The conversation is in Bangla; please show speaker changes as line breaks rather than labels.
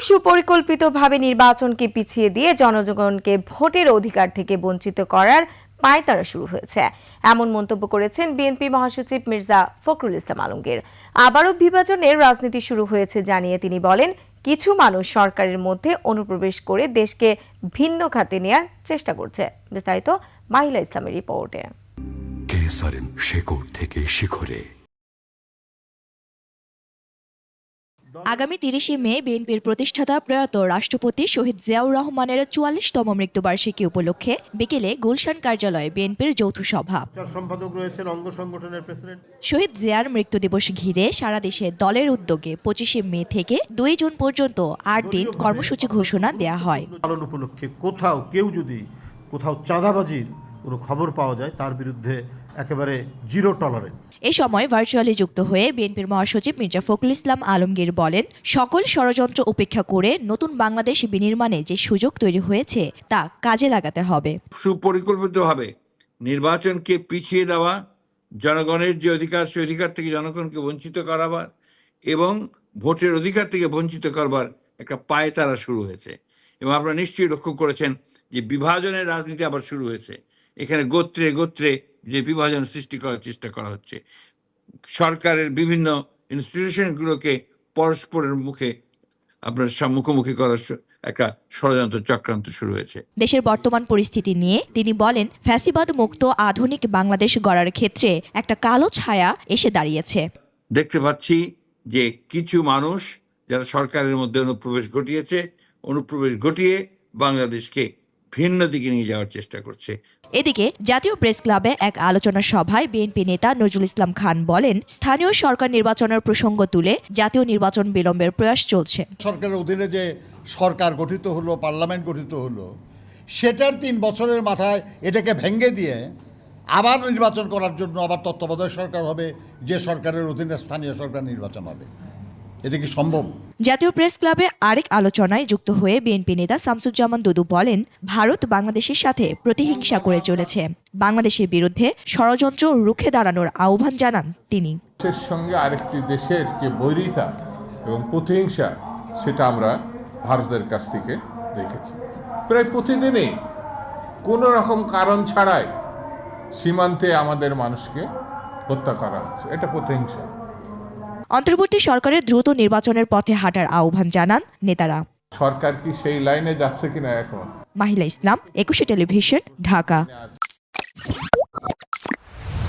সুপরিকল্পিতভাবে নির্বাচনকে পিছিয়ে দিয়ে জনগণকে ভোটের অধিকার থেকে বঞ্চিত করার পায়তারা শুরু হয়েছে, এমন মন্তব্য করেছেন বিএনপি মহাসচিব মির্জা ফখরুল ইসলাম আলমগীর। আবারও বিভাজনের রাজনীতি শুরু হয়েছে জানিয়ে তিনি বলেন, কিছু মানুষ সরকারের মধ্যে অনুপ্রবেশ করে দেশকে ভিন্ন খাতে নেয়ার চেষ্টা করছে। বিস্তারিত মাহিলা ইসলামের রিপোর্টে।
কেসারেন শেকড় থেকে শিখরে।
আগামী ৩০ মে বিএনপির প্রতিষ্ঠাতা প্রয়াত রাষ্ট্রপতি শহীদ জিয়াউর রহমানের ৪৪তম মৃত্যুবার্ষিকী উপলক্ষে বিকেলে গুলশান কার্যালয়ে বিএনপির যৌথ সভা।
সম্পাদক রয়েছেন অঙ্গ সংগঠনের প্রেসিডেন্ট।
শহীদ জিয়ার মৃত্যু দিবস ঘিরে সারা দেশে দলের উদ্যোগে ২৫ মে থেকে ২ জুন পর্যন্ত ৮ দিন কর্মসূচি ঘোষণা দেয়া হয়।
পালন উপলক্ষে কেউ যদি চাঁদাবাজির কোনো খবর পাওয়া যায়, তার বিরুদ্ধে একেবারে জিরো টলারেন্স।
এ সময় ভার্চুয়ালি যুক্ত হয়ে বিএনপির মহাসচিব মির্জা ফখরুল ইসলাম আলমগীর বলেন, সকল ষড়যন্ত্র উপেক্ষা করে নতুন বাংলাদেশ বিনির্মাণে যে সুযোগ তৈরি হয়েছে তা কাজে লাগাতে হবে।
সুপরিকল্পিতভাবে নির্বাচনকে পিছিয়ে দেওয়া, জনগণের যে অধিকার সেই অধিকার থেকে জনগণকে বঞ্চিত করাবার এবং ভোটের অধিকার থেকে বঞ্চিত করবার একটা পায়তারা শুরু হয়েছে। এবং আপনারা নিশ্চয়ই লক্ষ্য করেছেন যে বিভাজনের রাজনীতি আবার শুরু হয়েছে। এখানে গোত্রে গোত্রে যে বিভাজন সৃষ্টি করার চেষ্টা করা হচ্ছে, সরকারের বিভিন্ন ইনস্টিটিউশনগুলোকে পরস্পরের মুখে আপনার মুখোমুখি করার একটা ষড়যন্ত্র চক্রান্ত শুরু হয়েছে।
দেশের বর্তমান পরিস্থিতি নিয়ে তিনি বলেন, ফ্যাসিবাদ মুক্ত আধুনিক বাংলাদেশ গড়ার ক্ষেত্রে একটা কালো ছায়া এসে দাঁড়িয়েছে।
দেখতে পাচ্ছি যে কিছু মানুষ যারা সরকারের মধ্যে অনুপ্রবেশ ঘটিয়ে বাংলাদেশকে ভিন্ন দিকে নিয়ে যাওয়ার চেষ্টা করছে।
এদিকে জাতীয় প্রেস ক্লাবে এক আলোচনা সভায় বিএনপি নেতা নজরুল ইসলাম খান বলেন, স্থানীয় সরকার নির্বাচনের প্রসঙ্গ তুলে জাতীয় নির্বাচন বিলম্বের প্রয়াস চলছে।
সরকারের অধীনে যে সরকার গঠিত হলো, পার্লামেন্ট গঠিত হলো, সেটার ৩ বছরের মাথায় এটাকে ভেঙে দিয়ে আবার নির্বাচন করার জন্য আবার তত্ত্বাবধায়ক সরকার হবে, যে সরকারের অধীনে স্থানীয় সরকার নির্বাচন হবে। এটা কি সম্ভব?
জাতীয় প্রেস ক্লাবে আরেক আলোচনায় যুক্ত হয়ে বিএনপি নেতা শামসুজ্জামান দুদু বলেন, ভারত বাংলাদেশের সাথে প্রতিহিংসা করে চলেছে। বাংলাদেশের বিরুদ্ধে ষড়যন্ত্র রুখে দাঁড়ানোর আহ্বান জানান তিনি।
দেশের সঙ্গে আরেকটি দেশের যে বৈরিতা এবং প্রতিহিংসা, সেটা আমরা ভারতের কাছ থেকে দেখেছি। প্রায় প্রতিদিনই কোনো রকম কারণ ছাড়াই সীমান্তে আমাদের মানুষকে হত্যা করা হচ্ছে। এটা প্রতিহিংসা।
অন্তর্বর্তী সরকারের দ্রুত নির্বাচনের পথে হাঁটার আহ্বান জানান নেতারা।
সরকার কি সেই লাইনে যাচ্ছে কিনা এখন?
মাহিলা ইসলাম, ২১ টেলিভিশন, ঢাকা।